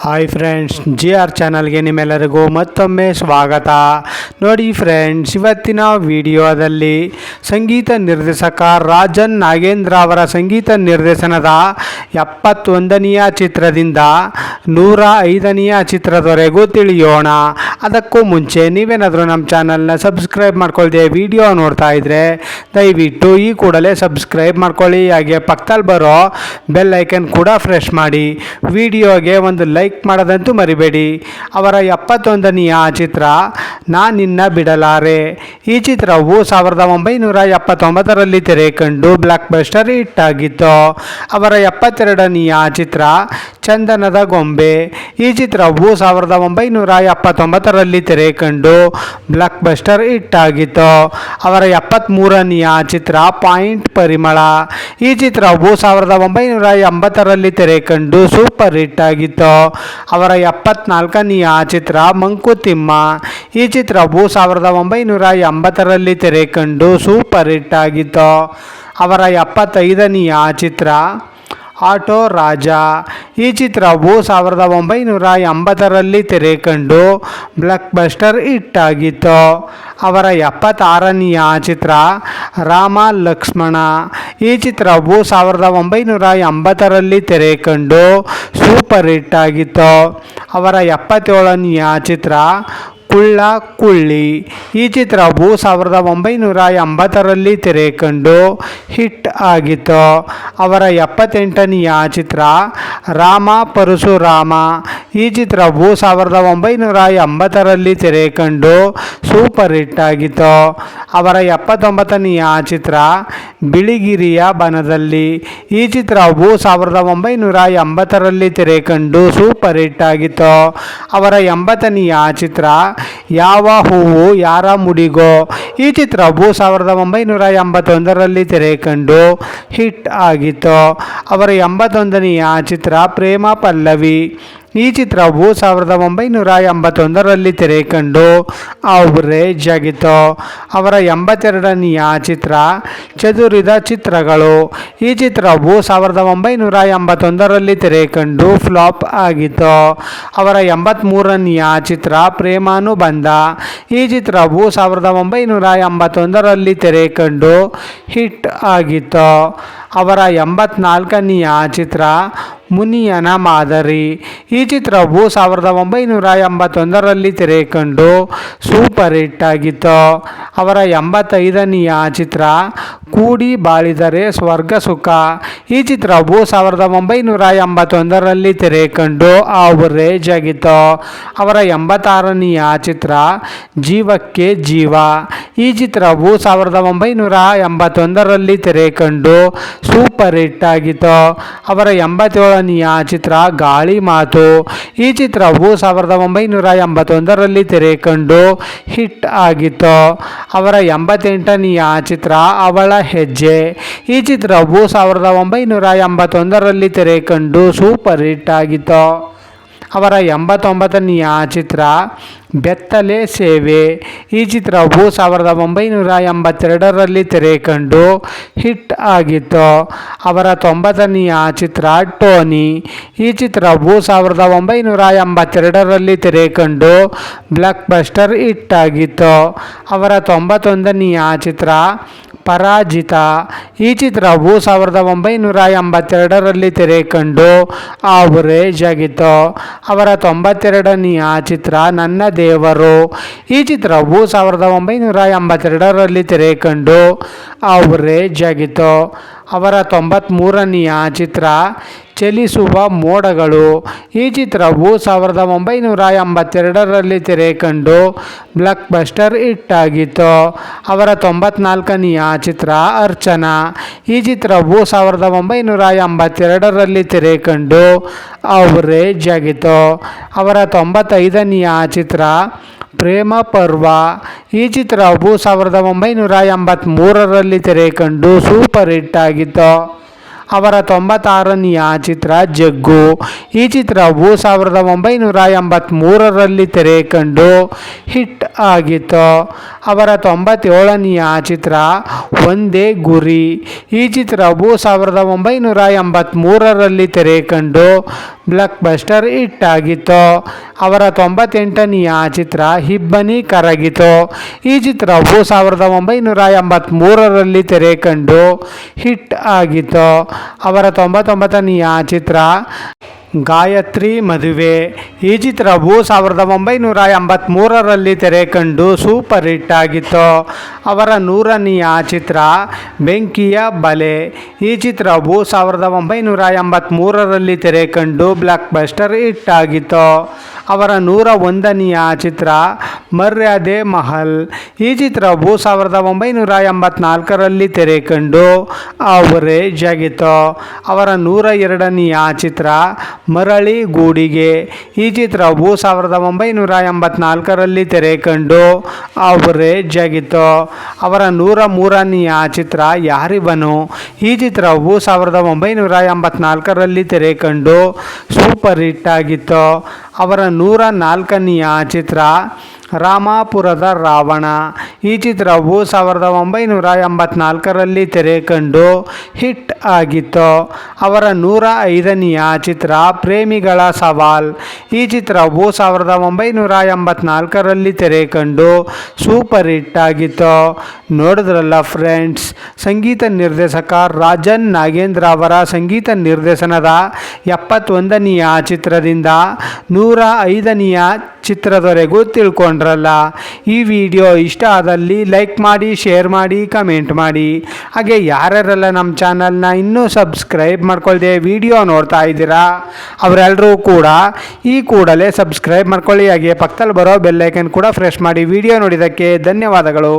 Hi friends, G R ಚಾನಲ್ಗೆ ನಿಮ್ಮೆಲ್ಲರಿಗೂ ಮತ್ತೊಮ್ಮೆ ಸ್ವಾಗತ. ನೋಡಿ ಫ್ರೆಂಡ್ಸ್, ಇವತ್ತಿನ ವಿಡಿಯೋದಲ್ಲಿ ಸಂಗೀತ ನಿರ್ದೇಶಕ ರಾಜನ್ ನಾಗೇಂದ್ರ ಅವರ ಸಂಗೀತ ನಿರ್ದೇಶನದ 71ನೆಯ ಚಿತ್ರದಿಂದ 105ನೆಯ ಚಿತ್ರದವರೆಗೂ ತಿಳಿಯೋಣ. ಅದಕ್ಕೂ ಮುಂಚೆ ನೀವೇನಾದರೂ ನಮ್ಮ ಚಾನಲ್ನ ಸಬ್ಸ್ಕ್ರೈಬ್ ಮಾಡ್ಕೊಳ್ಳದೆ ವಿಡಿಯೋ ನೋಡ್ತಾ ಇದ್ದರೆ ದಯವಿಟ್ಟು ಈ ಕೂಡಲೇ ಸಬ್ಸ್ಕ್ರೈಬ್ ಮಾಡ್ಕೊಳ್ಳಿ. ಹಾಗೆ ಪಕ್ಕದಲ್ಲಿ ಬರೋ ಬೆಲ್ ಐಕನ್ ಕೂಡ ಪ್ರೆಸ್ ಮಾಡಿ. ವಿಡಿಯೋಗೆ ಒಂದು ಲೈಕ್ ಮಾಡೋದಂತೂ ಮರಿಬೇಡಿ. ಅವರ 71ನೆಯ ಚಿತ್ರ ನಾ ನಿನ್ನ ಬಿಡಲಾರೆ. ಈ ಚಿತ್ರವು 1979ರಲ್ಲಿ ತೆರೆ ಕಂಡು ಬ್ಲಾಕ್ ಬಸ್ಟರ್ ಹಿಟ್ ಆಗಿತ್ತು. ಅವರ 72ನೆಯ ಚಿತ್ರ ಚಂದನದ ಗೊಂಬೆ. ಈ ಚಿತ್ರವು 1979ರಲ್ಲಿ ತೆರೆ ಕಂಡು ಬ್ಲಾಕ್ ಬಸ್ಟರ್ ಹಿಟ್ ಆಗಿತ್ತು. ಅವರ 73ನೆಯ ಚಿತ್ರ ಪಾಯಿಂಟ್ ಪರಿಮಳ. ಈ ಚಿತ್ರವು 1980ರಲ್ಲಿ ತೆರೆ ಕಂಡು ಸೂಪರ್ ಹಿಟ್ ಆಗಿತ್ತು. ಅವರ 74ನೆಯ ಚಿತ್ರ ಮಂಕುತಿಮ್ಮ. ಈ ಚಿತ್ರವು 1980ರಲ್ಲಿ ತೆರೆ ಕಂಡು ಸೂಪರ್ ಹಿಟ್ ಆಗಿತ್ತು. ಅವರ 75ನೆಯ ಚಿತ್ರ ಆಟೋ ರಾಜ. ಈ ಚಿತ್ರವು 1980ರಲ್ಲಿ ತೆರೆ ಕಂಡು ಬ್ಲಾಕ್ ಬಸ್ಟರ್ ಹಿಟ್ ಆಗಿತ್ತು. ಅವರ 76ನೆಯ ಚಿತ್ರ ರಾಮ ಲಕ್ಷ್ಮಣ. ಈ ಚಿತ್ರವು 1980ರಲ್ಲಿ ತೆರೆ ಕಂಡು ಸೂಪರ್ ಹಿಟ್ ಆಗಿತ್ತು. ಅವರ 77ನೆಯ ಚಿತ್ರ ಕುಳ್ಳ ಕುಳ್ಳಿ. ಈ ಚಿತ್ರವು 1980ರಲ್ಲಿ ತೆರೆ ಕಂಡು ಹಿಟ್ ಆಗಿತ್ತು. ಅವರ 78ನೆಯ ಚಿತ್ರ ರಾಮ ಪರಶುರಾಮ. ಈ ಚಿತ್ರವು 1980ರಲ್ಲಿ ತೆರೆ ಕಂಡು ಸೂಪರ್ ಹಿಟ್ ಆಗಿತ್ತು. ಅವರ 79ನೆಯ ಚಿತ್ರ ಬಿಳಿಗಿರಿಯ ಬನದಲ್ಲಿ. ಈ ಚಿತ್ರವು 1980ರಲ್ಲಿ ತೆರೆ ಕಂಡು ಸೂಪರ್ ಹಿಟ್ ಆಗಿತ್ತು. ಅವರ 80ನೆಯ ಚಿತ್ರ ಯಾವ ಹೂವು ಯಾರ ಮುಡಿಗೋ. ಈ ಚಿತ್ರವು 1981ರಲ್ಲಿ ತೆರೆ ಕಂಡು ಹಿಟ್ ಆಗಿತ್ತು. ಅವರ 81ನೆಯ ಚಿತ್ರ ಪ್ರೇಮ ಪಲ್ಲವಿ. ಈ ಚಿತ್ರವು 1981ರಲ್ಲಿ ತೆರೆ ಕಂಡು ಅವರೇಜ್ ಆಗಿತ್ತು. ಅವರ 82ನೆಯ ಚಿತ್ರ ಚದುರಿದ ಚಿತ್ರಗಳು. ಈ ಚಿತ್ರವು 1981ರಲ್ಲಿ ತೆರೆ ಕಂಡು ಫ್ಲಾಪ್ ಆಗಿತ್ತು. ಅವರ 83ನೆಯ ಚಿತ್ರ ಪ್ರೇಮಾನುಬಂಧ. ಈ ಚಿತ್ರವು 1981ರಲ್ಲಿ ತೆರೆ ಕಂಡು ಹಿಟ್ ಆಗಿತ್ತು. ಅವರ 84ನೆಯ ಚಿತ್ರ ಮುನಿಯನ ಮಾದರಿ. ಈ ಚಿತ್ರವು 1981ರಲ್ಲಿ ತೆರೆ ಕಂಡು ಸೂಪರ್ ಹಿಟ್ ಆಗಿತ್ತು. ಅವರ 85ನೆಯ ಚಿತ್ರ ಕೂಡಿ ಬಾಳಿದರೆ ಸ್ವರ್ಗ ಸುಖ. ಈ ಚಿತ್ರವು 1981ರಲ್ಲಿ ತೆರೆ ಕಂಡು ಅವರೇಜ್ ಆಗಿತ್ತು. ಅವರ 86ನೆಯ ಚಿತ್ರ ಜೀವಕ್ಕೆ ಜೀವ. ಈ ಚಿತ್ರವು 1981ರಲ್ಲಿ ತೆರೆ ಕಂಡು ಸೂಪರ್ ಹಿಟ್ ಆಗಿತ್ತು. ಅವರ 87ನೆಯ ಚಿತ್ರ ಗಾಳಿ ಮಾತು. ಈ ಚಿತ್ರವು 1981ರಲ್ಲಿ ತೆರೆ ಕಂಡು ಹಿಟ್ ಆಗಿತ್ತು. ಅವರ 88ನೆಯ ಚಿತ್ರ ಅವಳ ಹೆಜ್ಜೆ. ಈ ಚಿತ್ರವು 1981ರಲ್ಲಿ ತೆರೆ ಕಂಡು ಸೂಪರ್ ಹಿಟ್ ಆಗಿತ್ತು. ಅವರ 89ನೆಯ ಚಿತ್ರ ಬೆತ್ತಲೆ ಸೇವೆ. ಈ ಚಿತ್ರವು 1982ರಲ್ಲಿ ತೆರೆ ಕಂಡು ಹಿಟ್ ಆಗಿತ್ತು. ಅವರ 90ನೆಯ ಚಿತ್ರ ಟೋನಿ. ಈ ಚಿತ್ರವು 1982ರಲ್ಲಿ ತೆರೆ ಕಂಡು ಬ್ಲಾಕ್ ಬಸ್ಟರ್ ಹಿಟ್ ಆಗಿತ್ತು. ಅವರ 91ನೆಯ ಚಿತ್ರ ಪರಾಜಿತ. ಈ ಚಿತ್ರವು 1982ರಲ್ಲಿ ತೆರೆ ಕಂಡು ಅವರೇಜ್ ಆಗಿತ್ತು. ಅವರ 92ನೆಯ ಚಿತ್ರ ನನ್ನ ದೇವರು. ಈ ಚಿತ್ರವು 1982ರಲ್ಲಿ ತೆರೆ ಕಂಡು ಅವರೇಜ್ ಆಗಿತ್ತು. ಅವರ 93ನೆಯ ಚಿತ್ರ ಚಲಿಸುವ ಮೋಡಗಳು. ಈ ಚಿತ್ರವು 1982ರಲ್ಲಿ ತೆರೆ ಕಂಡು ಬ್ಲಾಕ್ ಬಸ್ಟರ್ ಹಿಟ್ ಆಗಿತ್ತು. ಅವರ 94ನೆಯ ಚಿತ್ರ ಅರ್ಚನಾ. ಈ ಚಿತ್ರವು 1982ರಲ್ಲಿ ತೆರೆ ಕಂಡು ಅವರೇಜ್ ಆಗಿತ್ತು. ಅವರ 95ನೆಯ ಚಿತ್ರ ಪ್ರೇಮ ಪರ್ವ. ಈ ಚಿತ್ರವು 1983ರಲ್ಲಿ ತೆರೆ ಕಂಡು ಸೂಪರ್ ಹಿಟ್ ಆಗಿತ್ತು. ಅವರ 96ನೆಯ ಚಿತ್ರ ಜಗ್ಗು. ಈ ಚಿತ್ರವು 1983ರಲ್ಲಿ ತೆರೆ ಕಂಡು ಹಿಟ್ ಆಗಿತ್ತು. ಅವರ 97ನೆಯ ಚಿತ್ರ ಒಂದೇ ಗುರಿ. ಈ ಚಿತ್ರವು 1983ರಲ್ಲಿ ತೆರೆ ಕಂಡು ಬ್ಲಾಕ್ ಬಸ್ಟರ್ ಹಿಟ್ ಆಗಿತ್ತು. ಅವರ 98ನೆಯ ಚಿತ್ರ ಇಬ್ಬನಿ ಕರಗಿತು. ಈ ಚಿತ್ರವು 1983ರಲ್ಲಿ ತೆರೆ ಕಂಡು ಹಿಟ್ ಆಗಿತ್ತು. ಅವರ 99ನೆಯ ಚಿತ್ರ ಗಾಯತ್ರಿ ಮದುವೆ. ಈ ಚಿತ್ರವು 1983ರಲ್ಲಿ ತೆರೆ ಕಂಡು ಸೂಪರ್ ಹಿಟ್ ಆಗಿತ್ತು. ಅವರ 100ನೆಯ ಚಿತ್ರ ಬೆಂಕಿಯ ಬಲೆ. ಈ ಚಿತ್ರವು 1983ರಲ್ಲಿ ತೆರೆ ಕಂಡು ಬ್ಲಾಕ್ ಬಸ್ಟರ್ ಹಿಟ್ ಆಗಿತ್ತು. ಅವರ 101ನೆಯ ಚಿತ್ರ ಮರ್ಯಾದೆ ಮಹಲ್. ಈ ಚಿತ್ರವು 1984ರಲ್ಲಿ ತೆರೆ ಕಂಡು ಅವರೇಜ್ ಆಗಿತ್ತು. ಅವರ 102ನೆಯ ಚಿತ್ರ ಮರಳಿ ಗೂಡಿಗೆ. ಈ ಚಿತ್ರವು 1984ರಲ್ಲಿ ತೆರೆ ಕಂಡು ಅವರೇಜ್ ಆಗಿತ್ತು. ಅವರ 103ನೆಯ ಚಿತ್ರ ಯಾರಿವನು. ಈ ಚಿತ್ರವು 1984ರಲ್ಲಿ ತೆರೆ ಕಂಡು ಸೂಪರ್ ಹಿಟ್ ಆಗಿತ್ತು. ಅವರ 104ನೆಯ ಚಿತ್ರ ರಾಮಾಪುರದ ರಾವಣ. ಈ ಚಿತ್ರವು 1984ರಲ್ಲಿ ತೆರೆ ಕಂಡು ಹಿಟ್ ಆಗಿತ್ತು. ಅವರ 105ನೆಯ ಚಿತ್ರ ಪ್ರೇಮಿಗಳ ಸವಾಲ್. ಈ ಚಿತ್ರವು 1984ರಲ್ಲಿ ತೆರೆ ಕಂಡು ಸೂಪರ್ ಹಿಟ್ ಆಗಿತ್ತು. ನೋಡಿದ್ರಲ್ಲ ಫ್ರೆಂಡ್ಸ್, ಸಂಗೀತ ನಿರ್ದೇಶಕ ರಾಜನ್ ನಾಗೇಂದ್ರ ಅವರ ಸಂಗೀತ ನಿರ್ದೇಶನದ 71ನೆಯ ಚಿತ್ರದಿಂದ 105ನೆಯ ಚಿತ್ರದವರೆಗೂ ತಿಳ್ಕೊಂಡ್ರಲ್ಲ. ಈ ವಿಡಿಯೋ ಇಷ್ಟ ಆದಲ್ಲಿ ಲೈಕ್ ಮಾಡಿ, ಶೇರ್ ಮಾಡಿ, ಕಮೆಂಟ್ ಮಾಡಿ. ಹಾಗೆ ಯಾರ್ಯಾರೆಲ್ಲ ನಮ್ಮ ಚಾನಲ್ನ ಇನ್ನೂ ಸಬ್ಸ್ಕ್ರೈಬ್ ಮಾಡ್ಕೊಳ್ದೆ ವಿಡಿಯೋ ನೋಡ್ತಾ ಇದ್ದೀರಾ ಅವರೆಲ್ಲರೂ ಕೂಡ ಈ ಕೂಡಲೇ ಸಬ್ಸ್ಕ್ರೈಬ್ ಮಾಡ್ಕೊಳ್ಳಿ. ಹಾಗೆ ಪಕ್ಕದಲ್ಲಿ ಬರೋ ಬೆಲ್ಲೈಕನ್ ಕೂಡ ಪ್ರೆಸ್ ಮಾಡಿ. ವಿಡಿಯೋ ನೋಡಿದ್ದಕ್ಕೆ ಧನ್ಯವಾದಗಳು.